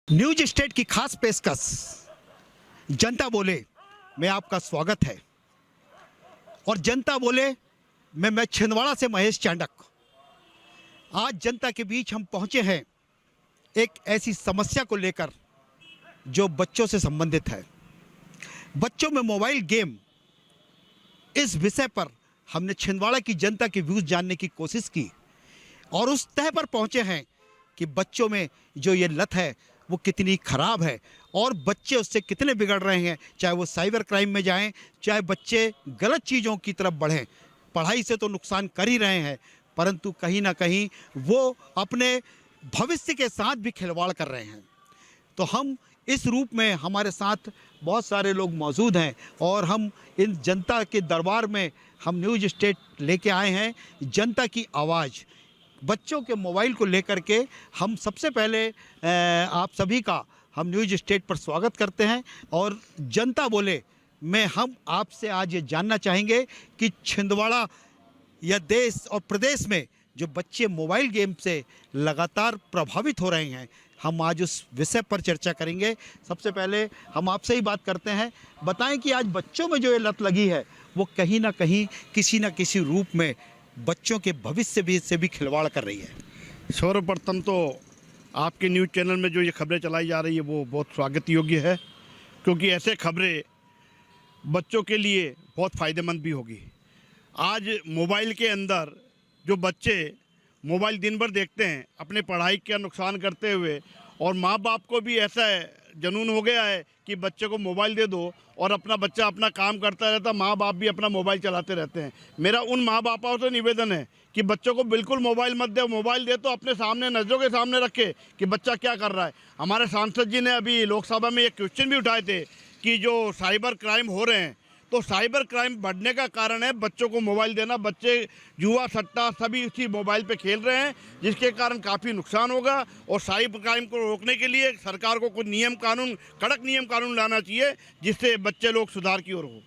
News state की खास पेशकश जनता बोले में आपका स्वागत है। और जनता बोले में मैं छिंदवाड़ा से महेश चांडक। आज जनता के बीच हम पहुंचे हैं एक ऐसी समस्या को लेकर जो बच्चों से संबंधित है। बच्चों में मोबाइल गेम, इस विषय पर हमने छिंदवाड़ा की जनता के व्यूज़ जानने की कोशिश की और उस तह पर पहुंचे हैं कि बच्चों में जो ये लत है वो कितनी ख़राब है और बच्चे उससे कितने बिगड़ रहे हैं। चाहे वो साइबर क्राइम में जाएं, चाहे बच्चे गलत चीज़ों की तरफ बढ़ें। पढ़ाई से तो नुकसान कर ही रहे हैं, परंतु कहीं ना कहीं वो अपने भविष्य के साथ भी खिलवाड़ कर रहे हैं। तो हम इस रूप में, हमारे साथ बहुत सारे लोग मौजूद हैं और हम इन जनता के दरबार में हम न्यूज स्टेट लेके आए हैं, जनता की आवाज़। बच्चों के मोबाइल को लेकर के हम सबसे पहले आप सभी का हम न्यूज स्टेट पर स्वागत करते हैं। और जनता बोले में हम आपसे आज ये जानना चाहेंगे कि छिंदवाड़ा या देश और प्रदेश में जो बच्चे मोबाइल गेम से लगातार प्रभावित हो रहे हैं, हम आज उस विषय पर चर्चा करेंगे। सबसे पहले हम आपसे ही बात करते हैं, बताएं कि आज बच्चों में जो ये लत लगी है वो कहीं ना कहीं किसी न किसी रूप में बच्चों के भविष्य भी से भी खिलवाड़ कर रही है। सर्वप्रथम तो आपके न्यूज़ चैनल में जो ये खबरें चलाई जा रही है वो बहुत स्वागत योग्य है, क्योंकि ऐसे खबरें बच्चों के लिए बहुत फ़ायदेमंद भी होगी। आज मोबाइल के अंदर जो बच्चे मोबाइल दिन भर देखते हैं, अपने पढ़ाई का नुकसान करते हुए, और माँ बाप को भी ऐसा जुनून हो गया है कि बच्चे को मोबाइल दे दो और अपना बच्चा अपना काम करता रहता, माँ बाप भी अपना मोबाइल चलाते रहते हैं। मेरा उन माँ बापों से निवेदन है कि बच्चों को बिल्कुल मोबाइल मत दे। मोबाइल दे तो अपने सामने, नज़रों के सामने रखे कि बच्चा क्या कर रहा है। हमारे सांसद जी ने अभी लोकसभा में एक क्वेश्चन भी उठाए थे कि जो साइबर क्राइम हो रहे हैं, तो साइबर क्राइम बढ़ने का कारण है बच्चों को मोबाइल देना। बच्चे जुआ सट्टा सभी इसी मोबाइल पे खेल रहे हैं, जिसके कारण काफ़ी नुकसान होगा। और साइबर क्राइम को रोकने के लिए सरकार को कुछ नियम कानून, कड़क नियम कानून लाना चाहिए, जिससे बच्चे लोग सुधार की ओर हो।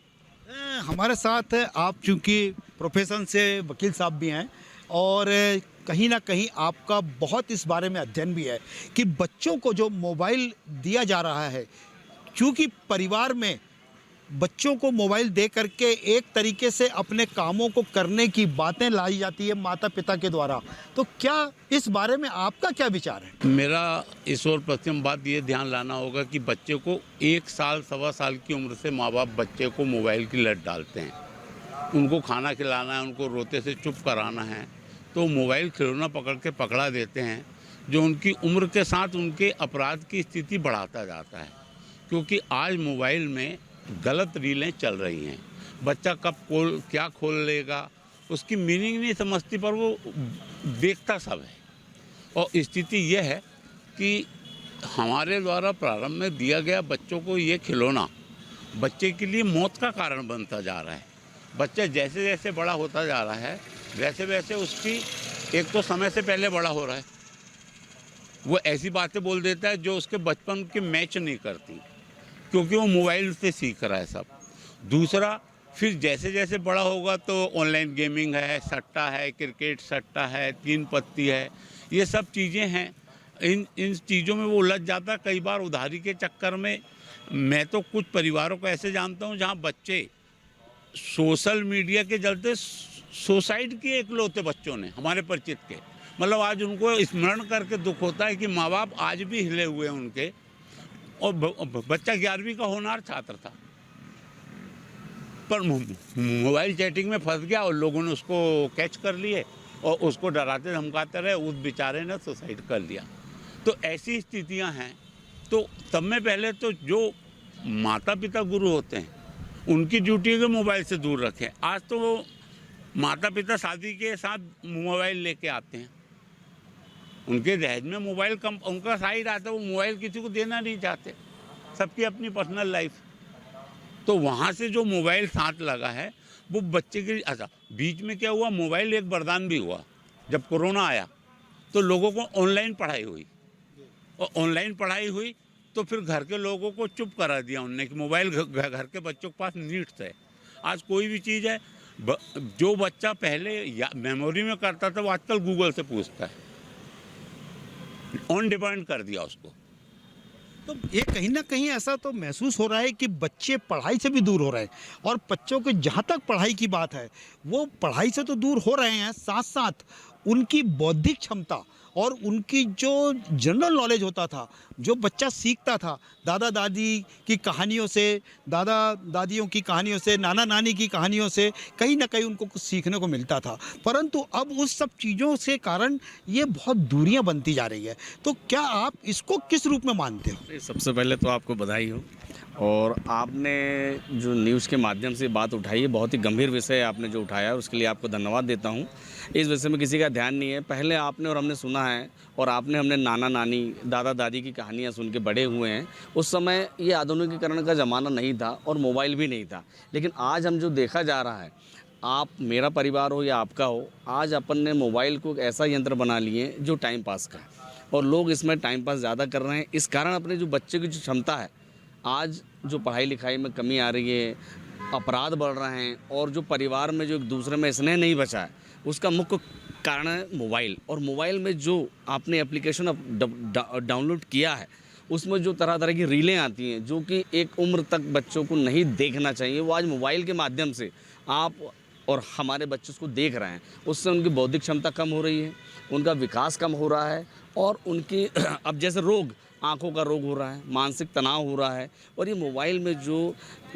हमारे साथ आप चूँकि प्रोफेशन से वकील साहब भी हैं और कहीं ना कहीं आपका बहुत इस बारे में अध्ययन भी है कि बच्चों को जो मोबाइल दिया जा रहा है, चूँकि परिवार में बच्चों को मोबाइल दे करके एक तरीके से अपने कामों को करने की बातें लाई जाती है माता पिता के द्वारा, तो क्या इस बारे में आपका क्या विचार है? मेरा इस और प्रथम बात ये ध्यान लाना होगा कि बच्चे को 1 साल सवा साल की उम्र से माँ बाप बच्चे को मोबाइल की लत डालते हैं। उनको खाना खिलाना है, उनको रोते से चुप कराना है, तो मोबाइल खिलौना पकड़ के पकड़ा देते हैं, जो उनकी उम्र के साथ उनके अपराध की स्थिति बढ़ाता जाता है। क्योंकि आज मोबाइल में गलत रीलें चल रही हैं। बच्चा कब क्या खोल लेगा उसकी मीनिंग नहीं समझती, पर वो देखता सब है। और स्थिति यह है कि हमारे द्वारा प्रारंभ में दिया गया बच्चों को ये खिलौना बच्चे के लिए मौत का कारण बनता जा रहा है। बच्चा जैसे जैसे बड़ा होता जा रहा है, वैसे वैसे उसकी एक तो समय से पहले बड़ा हो रहा है, वो ऐसी बातें बोल देता है जो उसके बचपन के मैच नहीं करती, क्योंकि वो मोबाइल से सीख रहा है सब। दूसरा, फिर जैसे जैसे बड़ा होगा तो ऑनलाइन गेमिंग है, सट्टा है, क्रिकेट सट्टा है, 3 पत्ती है, ये सब चीज़ें हैं। इन चीज़ों में वो उलझ जाता है। कई बार उधारी के चक्कर में, मैं तो कुछ परिवारों को ऐसे जानता हूँ जहाँ बच्चे सोशल मीडिया के चलते सुसाइड किए इकलौते बच्चों ने, हमारे परिचित के। मतलब आज उनको स्मरण करके दुख होता है कि माँ बाप आज भी हिले हुए हैं उनके, और बच्चा 11वीं का होनहार छात्र था, पर मोबाइल चैटिंग में फंस गया और लोगों ने उसको कैच कर लिए और उसको डराते धमकाते रहे, उस बेचारे ने सुसाइड कर लिया। तो ऐसी स्थितियां हैं। तो तब में पहले तो जो माता पिता गुरु होते हैं उनकी ड्यूटी है कि मोबाइल से दूर रखें। आज तो वो माता पिता शादी के साथ मोबाइल लेके आते हैं, उनके दहेज में मोबाइल कम, उनका साइड आता है, वो मोबाइल किसी को देना नहीं चाहते, सबकी अपनी पर्सनल लाइफ। तो वहाँ से जो मोबाइल साथ लगा है वो बच्चे के लिए। अच्छा, बीच में क्या हुआ, मोबाइल एक वरदान भी हुआ। जब कोरोना आया तो लोगों को ऑनलाइन पढ़ाई हुई, और ऑनलाइन पढ़ाई हुई तो फिर घर के लोगों को चुप करा दिया उनने कि मोबाइल घर के बच्चों के पास नीड्स है। आज कोई भी चीज़ है, जो बच्चा पहले मेमोरी में करता था वो आजकल गूगल से पूछता है, ऑन डिपेंड कर दिया उसको। तो ये कहीं ना कहीं ऐसा तो महसूस हो रहा है कि बच्चे पढ़ाई से भी दूर हो रहे हैं, और बच्चों के जहाँ तक पढ़ाई की बात है वो पढ़ाई से तो दूर हो रहे हैं, साथ साथ उनकी बौद्धिक क्षमता और उनकी जो जनरल नॉलेज होता था, जो बच्चा सीखता था दादा दादी की कहानियों से, दादा दादियों की कहानियों से, नाना नानी की कहानियों से, कहीं ना कहीं उनको कुछ सीखने को मिलता था। परंतु अब उस सब चीज़ों से कारण ये बहुत दूरियां बनती जा रही है। तो क्या आप इसको किस रूप में मानते हो? सबसे पहले तो आपको बधाई हो, और आपने जो न्यूज़ के माध्यम से बात उठाई है, बहुत ही गंभीर विषय आपने जो उठाया है, उसके लिए आपको धन्यवाद देता हूं। इस विषय में किसी का ध्यान नहीं है। पहले आपने और हमने सुना है, और आपने हमने नाना नानी दादा दादी की कहानियां सुन के बड़े हुए हैं। उस समय ये आधुनिकीकरण का ज़माना नहीं था और मोबाइल भी नहीं था, लेकिन आज हम जो देखा जा रहा है, आप मेरा परिवार हो या आपका हो, आज अपन ने मोबाइल को एक ऐसा यंत्र बना लिए जो टाइम पास का है, और लोग इसमें टाइम पास ज़्यादा कर रहे हैं। इस कारण अपने जो बच्चे की जो क्षमता है, आज जो पढ़ाई लिखाई में कमी आ रही है, अपराध बढ़ रहे हैं, और जो परिवार में जो एक दूसरे में स्नेह नहीं बचा है, उसका मुख्य कारण है मोबाइल। और मोबाइल में जो आपने एप्लीकेशन डाउनलोड किया है, उसमें जो तरह तरह की रीलें आती हैं जो कि एक उम्र तक बच्चों को नहीं देखना चाहिए, वो आज मोबाइल के माध्यम से आप और हमारे बच्चे उसको देख रहे हैं। उससे उनकी बौद्धिक क्षमता कम हो रही है, उनका विकास कम हो रहा है, और उनकी अब जैसे रोग, आँखों का रोग हो रहा है, मानसिक तनाव हो रहा है। और ये मोबाइल में जो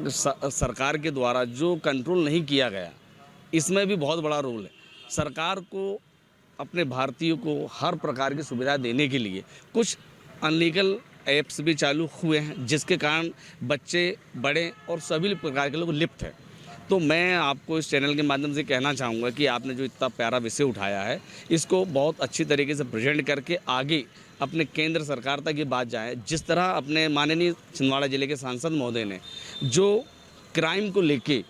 सरकार के द्वारा जो कंट्रोल नहीं किया गया, इसमें भी बहुत बड़ा रोल है। सरकार को अपने भारतीयों को हर प्रकार की सुविधा देने के लिए कुछ अनलीगल ऐप्स भी चालू हुए हैं, जिसके कारण बच्चे, बड़े और सभी प्रकार के लोग लिप्त हैं। तो मैं आपको इस चैनल के माध्यम से कहना चाहूँगा कि आपने जो इतना प्यारा विषय उठाया है, इसको बहुत अच्छी तरीके से प्रेजेंट करके आगे अपने केंद्र सरकार तक ये बात जाए। जिस तरह अपने माननीय छिंदवाड़ा जिले के सांसद महोदय ने जो क्राइम को लेके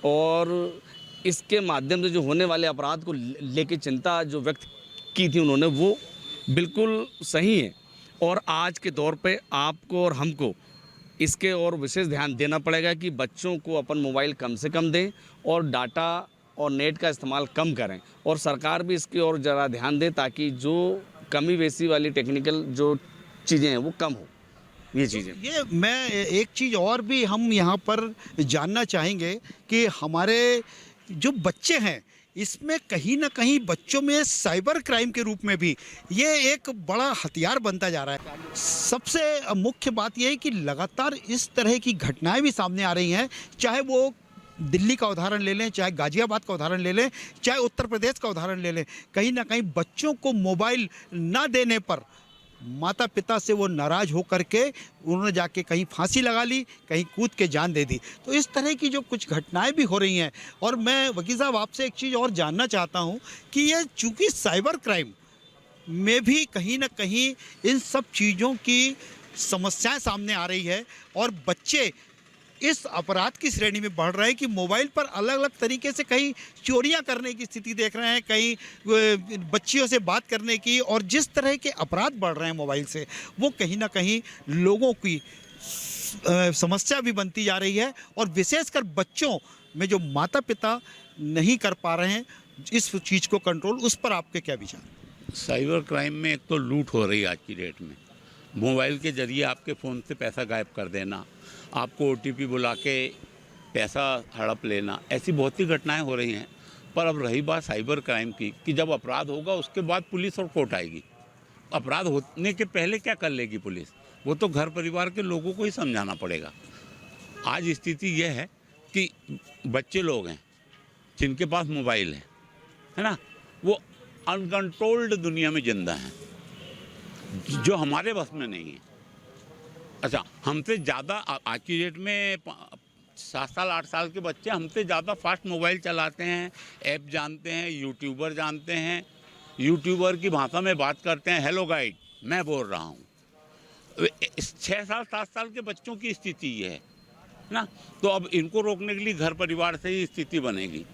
और इसके माध्यम से जो होने वाले अपराध को लेके चिंता जो व्यक्त की थी उन्होंने, वो बिल्कुल सही है। और आज के दौर पे आपको और हमको इसके और विशेष ध्यान देना पड़ेगा कि बच्चों को अपन मोबाइल कम से कम दें और डाटा और नेट का इस्तेमाल कम करें, और सरकार भी इसकी ओर ज़रा ध्यान दे ताकि जो कमी बेसी वाली टेक्निकल जो चीज़ें हैं वो कम हो। ये चीज़ें ये मैं एक चीज़ और भी हम यहाँ पर जानना चाहेंगे कि हमारे जो बच्चे हैं, इसमें कहीं ना कहीं बच्चों में साइबर क्राइम के रूप में भी ये एक बड़ा हथियार बनता जा रहा है। सबसे मुख्य बात यह है कि लगातार इस तरह की घटनाएं भी सामने आ रही हैं, चाहे वो दिल्ली का उदाहरण ले लें, चाहे गाजियाबाद का उदाहरण ले लें, चाहे उत्तर प्रदेश का उदाहरण ले लें। कहीं ना कहीं बच्चों को मोबाइल ना देने पर माता पिता से वो नाराज़ हो करके उन्होंने जाके कहीं फांसी लगा ली, कहीं कूद के जान दे दी। तो इस तरह की जो कुछ घटनाएं भी हो रही हैं। और मैं वकील साहब आपसे एक चीज़ और जानना चाहता हूं कि ये चूँकि साइबर क्राइम में भी कहीं ना कहीं इन सब चीज़ों की समस्याएं सामने आ रही है, और बच्चे इस अपराध की श्रेणी में बढ़ रहे हैं कि मोबाइल पर अलग अलग तरीके से कहीं चोरियां करने की स्थिति देख रहे हैं, कहीं बच्चियों से बात करने की, और जिस तरह के अपराध बढ़ रहे हैं मोबाइल से, वो कहीं ना कहीं लोगों की समस्या भी बनती जा रही है। और विशेषकर बच्चों में जो माता पिता नहीं कर पा रहे हैं इस चीज़ को कंट्रोल, उस पर आपके क्या विचार? साइबर क्राइम में एक तो लूट हो रही है आज की डेट में। मोबाइल के ज़रिए आपके फ़ोन से पैसा गायब कर देना, आपको OTP बुला के पैसा हड़प लेना, ऐसी बहुत सी घटनाएं हो रही हैं। पर अब रही बात साइबर क्राइम की, कि जब अपराध होगा उसके बाद पुलिस और कोर्ट आएगी। अपराध होने के पहले क्या कर लेगी पुलिस? वो तो घर परिवार के लोगों को ही समझाना पड़ेगा। आज स्थिति यह है कि बच्चे लोग हैं जिनके पास मोबाइल है ना, वो अनकंट्रोल्ड दुनिया में जिंदा हैं, जो हमारे बस में नहीं है। अच्छा, हमसे ज़्यादा आज की डेट में 7 साल 8 साल के बच्चे हमसे ज़्यादा फास्ट मोबाइल चलाते हैं, ऐप जानते हैं, यूट्यूबर जानते हैं, यूट्यूबर की भाषा में बात करते हैं, हेलो गाइड मैं बोल रहा हूँ। 6 साल 7 साल के बच्चों की स्थिति ये है ना। तो अब इनको रोकने के लिए घर परिवार से ही स्थिति बनेगी।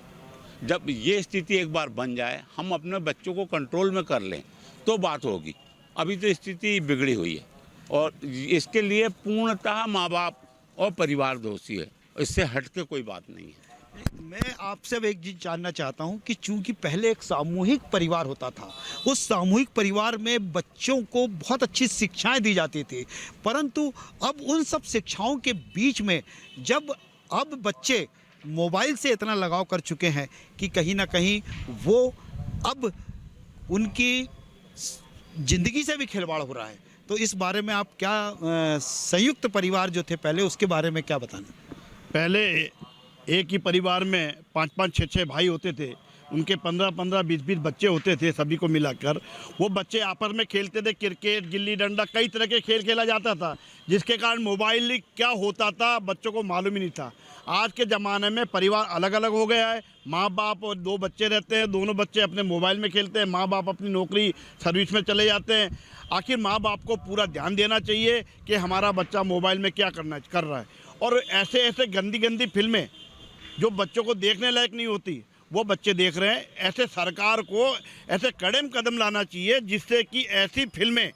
जब ये स्थिति एक बार बन जाए, हम अपने बच्चों को कंट्रोल में कर लें तो बात होगी। अभी तो स्थिति बिगड़ी हुई है, और इसके लिए पूर्णतः माँ बाप और परिवार दोषी है, इससे हट के कोई बात नहीं है। मैं आपसे अब एक चीज जानना चाहता हूं कि चूंकि पहले एक सामूहिक परिवार होता था, उस सामूहिक परिवार में बच्चों को बहुत अच्छी शिक्षाएं दी जाती थी, परंतु अब उन सब शिक्षाओं के बीच में जब अब बच्चे मोबाइल से इतना लगाव कर चुके हैं कि कहीं ना कहीं वो अब उनकी ज़िंदगी से भी खिलवाड़ हो रहा है, तो इस बारे में आप क्या संयुक्त परिवार जो थे पहले उसके बारे में क्या बताना? पहले एक ही परिवार में 5-5, 6-6 भाई होते थे, उनके 15-15, 20-20 बच्चे होते थे, सभी को मिलाकर वो बच्चे आपस में खेलते थे, क्रिकेट, गिल्ली डंडा, कई तरह के खेल खेला जाता था, जिसके कारण मोबाइल क्या होता था बच्चों को मालूम ही नहीं था। आज के ज़माने में परिवार अलग अलग हो गया है, माँ बाप और 2 बच्चे रहते हैं, दोनों बच्चे अपने मोबाइल में खेलते हैं, माँ बाप अपनी नौकरी सर्विस में चले जाते हैं। आखिर माँ बाप को पूरा ध्यान देना चाहिए कि हमारा बच्चा मोबाइल में क्या कर रहा है, और ऐसे ऐसे गंदी गंदी फिल्में जो बच्चों को देखने लायक नहीं होती वो बच्चे देख रहे हैं। ऐसे सरकार को ऐसे कड़े कदम लाना चाहिए जिससे कि ऐसी फिल्में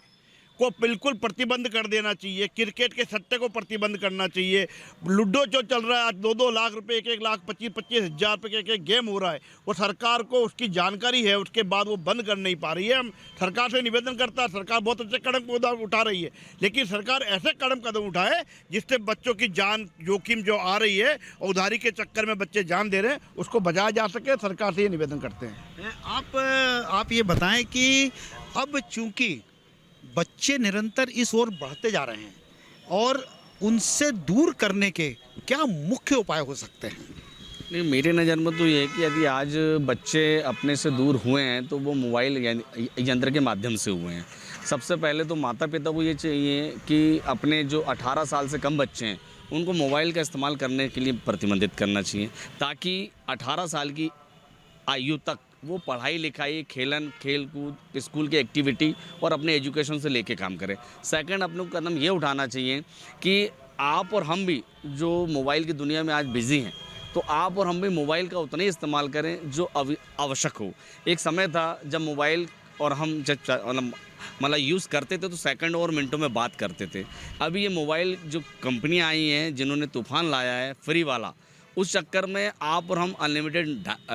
को बिल्कुल प्रतिबंध कर देना चाहिए। क्रिकेट के सट्टे को प्रतिबंध करना चाहिए। लूडो जो चल रहा है आज 2-2 लाख रुपए, 1-1 लाख 25-25 हज़ार रुपये के गेम हो रहा है, वो सरकार को उसकी जानकारी है, उसके बाद वो बंद कर नहीं पा रही है। हम सरकार से निवेदन करता है, सरकार बहुत अच्छे कदम उठा रही है, लेकिन सरकार ऐसे कदम उठाए जिससे बच्चों की जान जोखिम जो आ रही है, उधारी के चक्कर में बच्चे जान दे रहे हैं, उसको बचाया जा सके। सरकार से ये निवेदन करते हैं। आप ये बताएं कि अब चूंकि बच्चे निरंतर इस ओर बढ़ते जा रहे हैं और उनसे दूर करने के क्या मुख्य उपाय हो सकते हैं? नहीं, मेरे नज़र में तो ये है कि यदि आज बच्चे अपने से दूर हुए हैं तो वो मोबाइल यंत्र के माध्यम से हुए हैं। सबसे पहले तो माता पिता को ये चाहिए कि अपने जो 18 साल से कम बच्चे हैं उनको मोबाइल का इस्तेमाल करने के लिए प्रतिबंधित करना चाहिए, ताकि 18 साल की आयु तक वो पढ़ाई लिखाई, खेल कूद, स्कूल की एक्टिविटी और अपने एजुकेशन से लेके काम करें। सेकंड, अपने को कदम ये उठाना चाहिए कि आप और हम भी जो मोबाइल की दुनिया में आज बिज़ी हैं, तो आप और हम भी मोबाइल का उतना ही इस्तेमाल करें जो आवश्यक हो। एक समय था जब मोबाइल और हम जब मतलब यूज़ करते थे तो सेकंड और मिनटों में बात करते थे। अभी ये मोबाइल जो कंपनियाँ आई हैं जिन्होंने तूफ़ान लाया है फ्री वाला, उस चक्कर में आप और हम अनलिमिटेड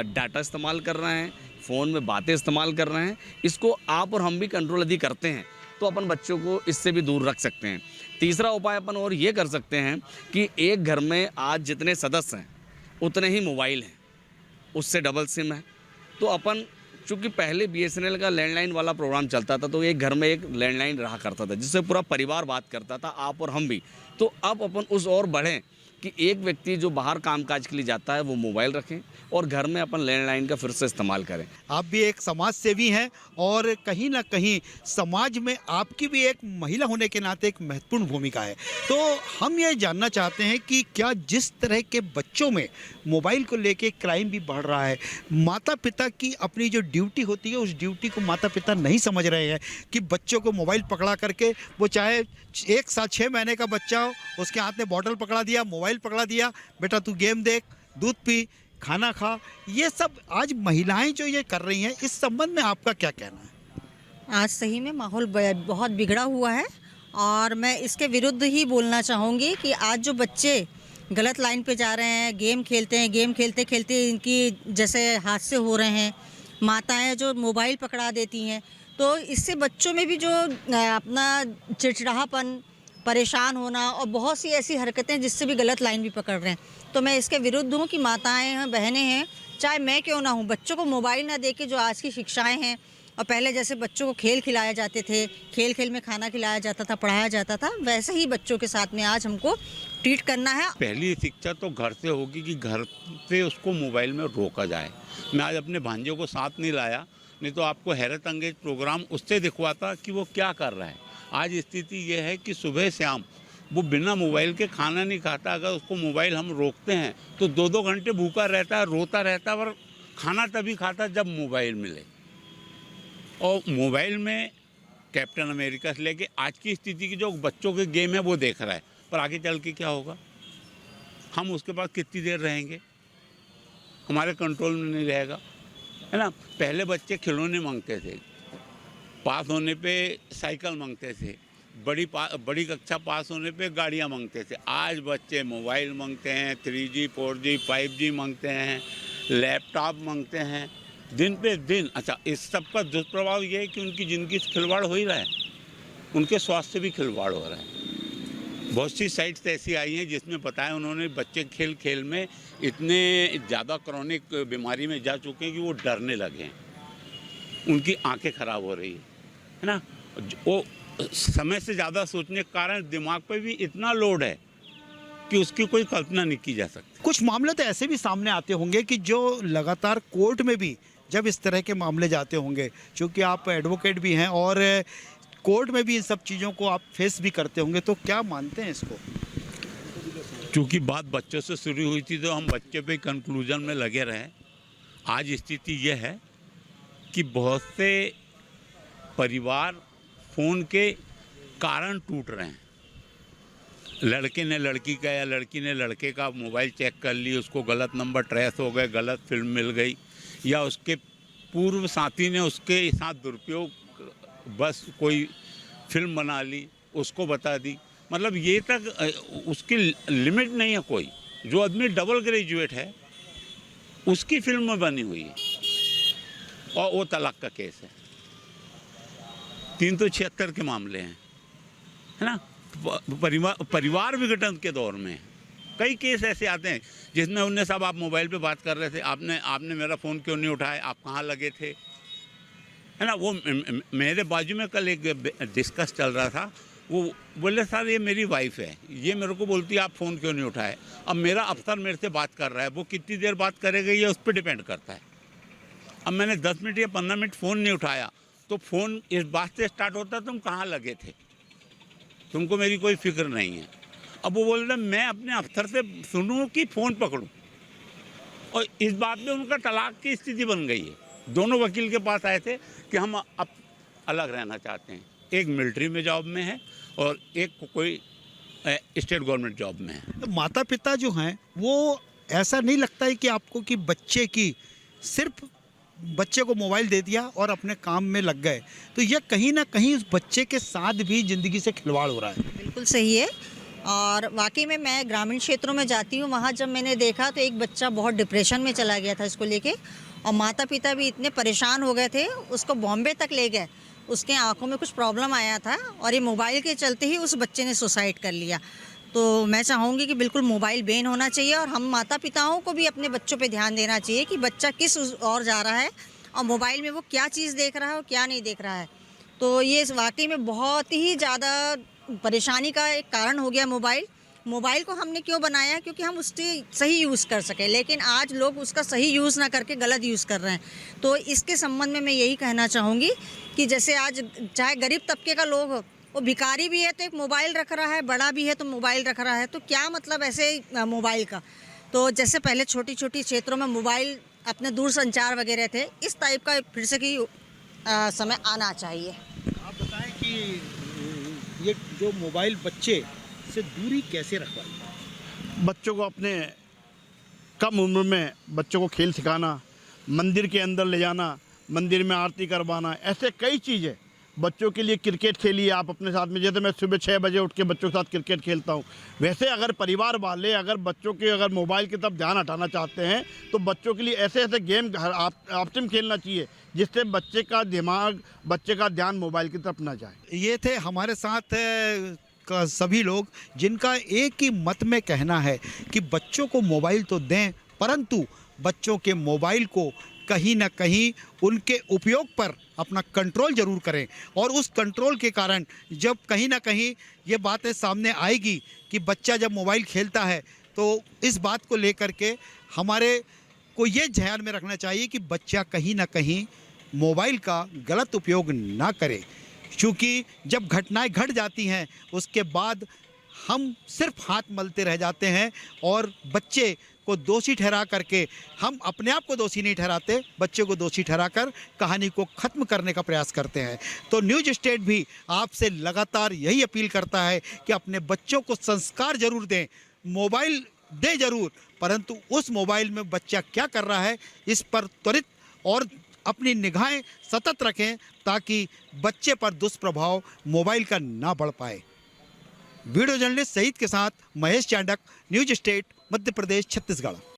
डाटा इस्तेमाल कर रहे हैं, फ़ोन में बातें इस्तेमाल कर रहे हैं। इसको आप और हम भी कंट्रोल यदि करते हैं तो अपन बच्चों को इससे भी दूर रख सकते हैं। तीसरा उपाय अपन और ये कर सकते हैं कि एक घर में आज जितने सदस्य हैं उतने ही मोबाइल हैं, उससे डबल सिम है। तो अपन चूँकि पहले BSNL का लैंडलाइन वाला प्रोग्राम चलता था, तो एक घर में एक लैंडलाइन रहा करता था जिससे पूरा परिवार बात करता था, आप और हम भी। तो अब अपन उस ओर बढ़ें कि एक व्यक्ति जो बाहर कामकाज के लिए जाता है वो मोबाइल रखें और घर में अपन लैंडलाइन का फिर से इस्तेमाल करें। आप भी एक समाज सेवी हैं और कहीं ना कहीं समाज में आपकी भी एक महिला होने के नाते एक महत्वपूर्ण भूमिका है। तो हम ये जानना चाहते हैं कि क्या जिस तरह के बच्चों में मोबाइल को लेके क्राइम भी बढ़ रहा है, माता पिता की अपनी जो ड्यूटी होती है उस ड्यूटी को माता पिता नहीं समझ रहे हैं कि बच्चों को मोबाइल पकड़ा करके, वो चाहे 1 साल 6 महीने का बच्चा हो, उसके हाथ में बॉटल पकड़ा दिया, मोबाइल पकड़ा दिया, बेटा तू गेम देख, दूध पी, खाना खा, ये सब आज महिलाएं जो ये कर रही हैं, इस संबंध में आपका क्या कहना है? आज सही में माहौल बहुत बिगड़ा हुआ है और मैं इसके विरुद्ध ही बोलना चाहूँगी कि आज जो बच्चे गलत लाइन पे जा रहे हैं, गेम खेलते हैं, गेम खेलते खेलते इनकी जैसे हादसे हो रहे हैं, माताएं जो मोबाइल पकड़ा देती हैं, तो इससे बच्चों में भी जो अपना चिड़चिड़ापन, परेशान होना और बहुत सी ऐसी हरकतें जिससे भी गलत लाइन भी पकड़ रहे हैं। तो मैं इसके विरुद्ध हूँ कि माताएं हैं, बहनें हैं, चाहे मैं क्यों ना हूँ, बच्चों को मोबाइल ना देके जो आज की शिक्षाएं हैं और पहले जैसे बच्चों को खेल खिलाए जाते थे, खेल खेल में खाना खिलाया जाता था, पढ़ाया जाता था, वैसे ही बच्चों के साथ में आज हमको ट्रीट करना है। पहली शिक्षा तो घर से होगी कि घर से उसको मोबाइल में रोका जाए। मैं आज अपने भांजों को साथ नहीं लाया, नहीं तो आपको हैरत अंगेज प्रोग्राम उससे दिखवाता कि वो क्या कर रहा है। आज स्थिति ये है कि सुबह शाम वो बिना मोबाइल के खाना नहीं खाता। अगर उसको मोबाइल हम रोकते हैं तो 2-2 घंटे भूखा रहता है, रोता रहता है, और खाना तभी खाता जब मोबाइल मिले। और मोबाइल में कैप्टन अमेरिका से लेके आज की स्थिति की जो बच्चों के गेम है वो देख रहा है, पर आगे चल के क्या होगा, हम उसके पास कितनी देर रहेंगे, हमारे कंट्रोल में नहीं रहेगा, है ना। पहले बच्चे खिलौने मांगते थे, पास होने पे साइकिल मांगते थे, बड़ी कक्षा पास होने पे गाड़ियाँ मांगते थे। आज बच्चे मोबाइल मांगते हैं, 3G 4G 5G मांगते हैं, लैपटॉप मांगते हैं, दिन पे दिन। अच्छा, इस सब का दुष्प्रभाव ये है कि उनकी ज़िंदगी से खिलवाड़ हो ही रहा है, उनके स्वास्थ्य से भी खिलवाड़ हो रहा है। बहुत सी साइट्स ऐसी आई हैं जिसमें बताया उन्होंने बच्चे खेल खेल में इतने ज़्यादा क्रॉनिक बीमारी में जा चुके हैं कि वो डरने लगे हैं, उनकी आंखें खराब हो रही है ना। वो समय से ज़्यादा सोचने के कारण दिमाग पे भी इतना लोड है कि उसकी कोई कल्पना नहीं की जा सकती। कुछ मामले तो ऐसे भी सामने आते होंगे कि जो लगातार कोर्ट में भी जब इस तरह के मामले जाते होंगे, क्योंकि आप एडवोकेट भी हैं और कोर्ट में भी इन सब चीज़ों को आप फेस भी करते होंगे, तो क्या मानते हैं इसको? क्योंकि बात बच्चों से शुरू हुई थी तो हम बच्चे पे कंक्लूजन में लगे रहे। आज स्थिति यह है कि बहुत से परिवार फ़ोन के कारण टूट रहे हैं। लड़के ने लड़की का या लड़की ने लड़के का मोबाइल चेक कर ली, उसको गलत नंबर ट्रेस हो गए, गलत फिल्म मिल गई, या उसके पूर्व साथी ने उसके साथ दुरुपयोग, बस कोई फिल्म बना ली, उसको बता दी। मतलब ये तक उसकी लिमिट नहीं है कोई। जो आदमी डबल ग्रेजुएट है उसकी फिल्म बनी हुई है और वो तलाक का केस है। 376 के मामले हैं, है ना। परिवार विघटन के दौर में कई केस ऐसे आते हैं जिसमें उन्हें साहब आप मोबाइल पे बात कर रहे थे, आपने मेरा फ़ोन क्यों नहीं उठाया, आप कहाँ लगे थे, है ना। वो मेरे बाजू में कल एक डिस्कस चल रहा था, वो बोले सर ये मेरी वाइफ है, ये मेरे को बोलती है आप फ़ोन क्यों नहीं उठाए। अब मेरा अफसर मेरे से बात कर रहा है, वो कितनी देर बात करेगा ये उस पर डिपेंड करता है। अब मैंने 10 मिनट या 15 मिनट फ़ोन नहीं उठाया तो फ़ोन इस बात से स्टार्ट होता तुम कहाँ लगे थे, तुमको मेरी कोई फिक्र नहीं है। अब वो बोल रहे मैं अपने अफसर से सुनूं कि फ़ोन पकड़ूं, और इस बात में उनका तलाक की स्थिति बन गई है। दोनों वकील के पास आए थे कि हम अब अलग रहना चाहते हैं, एक मिलिट्री में जॉब में है और एक कोई स्टेट गवर्नमेंट जॉब में है। तो माता पिता जो हैं वो ऐसा नहीं लगता है कि आपको कि बच्चे की सिर्फ बच्चे को मोबाइल दे दिया और अपने काम में लग गए, तो यह कहीं ना कहीं उस बच्चे के साथ भी ज़िंदगी से खिलवाड़ हो रहा है? बिल्कुल सही है। और वाकई में मैं ग्रामीण क्षेत्रों में जाती हूँ, वहाँ जब मैंने देखा तो एक बच्चा बहुत डिप्रेशन में चला गया था इसको लेके, और माता पिता भी इतने परेशान हो गए थे, उसको बॉम्बे तक ले गए। उसके आंखों में कुछ प्रॉब्लम आया था और ये मोबाइल के चलते ही उस बच्चे ने सुसाइड कर लिया। तो मैं चाहूँगी कि बिल्कुल मोबाइल बैन होना चाहिए और हम माता पिताओं को भी अपने बच्चों पे ध्यान देना चाहिए कि बच्चा किस ओर जा रहा है और मोबाइल में वो क्या चीज़ देख रहा है और क्या नहीं देख रहा है। तो ये वाकई में बहुत ही ज़्यादा परेशानी का एक कारण हो गया मोबाइल को हमने क्यों बनाया, क्योंकि हम उससे सही यूज़ कर सकें, लेकिन आज लोग उसका सही यूज़ ना करके गलत यूज़ कर रहे हैं। तो इसके संबंध में मैं यही कहना चाहूँगी कि जैसे आज चाहे गरीब तबके का लोग हो, वो भिखारी भी है तो एक मोबाइल रख रहा है, बड़ा भी है तो मोबाइल रख रहा है, तो क्या मतलब ऐसे मोबाइल का। तो जैसे पहले छोटी छोटी क्षेत्रों में मोबाइल अपने दूर संचार वगैरह थे, इस टाइप का फिर से की समय आना चाहिए। आप बताएं कि ये जो मोबाइल बच्चे से दूरी कैसे रखवाई? बच्चों को अपने कम उम्र में बच्चों को खेल सिखाना, मंदिर के अंदर ले जाना, मंदिर में आरती करवाना, ऐसे कई चीज़ें। बच्चों के लिए क्रिकेट खेलिए आप अपने साथ में, जैसे मैं सुबह 6 बजे उठ के बच्चों के साथ क्रिकेट खेलता हूँ, वैसे अगर परिवार वाले अगर बच्चों के अगर मोबाइल की तरफ ध्यान हटाना चाहते हैं तो बच्चों के लिए ऐसे ऐसे गेम ऑप्टिम खेलना चाहिए जिससे बच्चे का दिमाग, बच्चे का ध्यान मोबाइल की तरफ ना जाए। ये थे हमारे साथ का सभी लोग जिनका एक ही मत में कहना है कि बच्चों को मोबाइल तो दें, परंतु बच्चों के मोबाइल को कहीं ना कहीं उनके उपयोग पर अपना कंट्रोल जरूर करें। और उस कंट्रोल के कारण जब कहीं ना कहीं ये बातें सामने आएगी कि बच्चा जब मोबाइल खेलता है तो इस बात को लेकर के हमारे को ये ध्यान में रखना चाहिए कि बच्चा कहीं ना कहीं मोबाइल का गलत उपयोग ना करे, क्योंकि जब घटनाएं घट जाती हैं उसके बाद हम सिर्फ हाथ मलते रह जाते हैं और बच्चे को दोषी ठहरा करके, हम अपने आप को दोषी नहीं ठहराते, बच्चे को दोषी ठहराकर कहानी को ख़त्म करने का प्रयास करते हैं। तो न्यूज स्टेट भी आपसे लगातार यही अपील करता है कि अपने बच्चों को संस्कार जरूर दें, मोबाइल दें जरूर, परंतु उस मोबाइल में बच्चा क्या कर रहा है इस पर त्वरित और अपनी निगाहें सतत रखें ताकि बच्चे पर दुष्प्रभाव मोबाइल का ना बढ़ पाए। वीडियो जर्नलिस्ट सईद के साथ महेश चांडक, न्यूज स्टेट, मध्य प्रदेश, छत्तीसगढ़।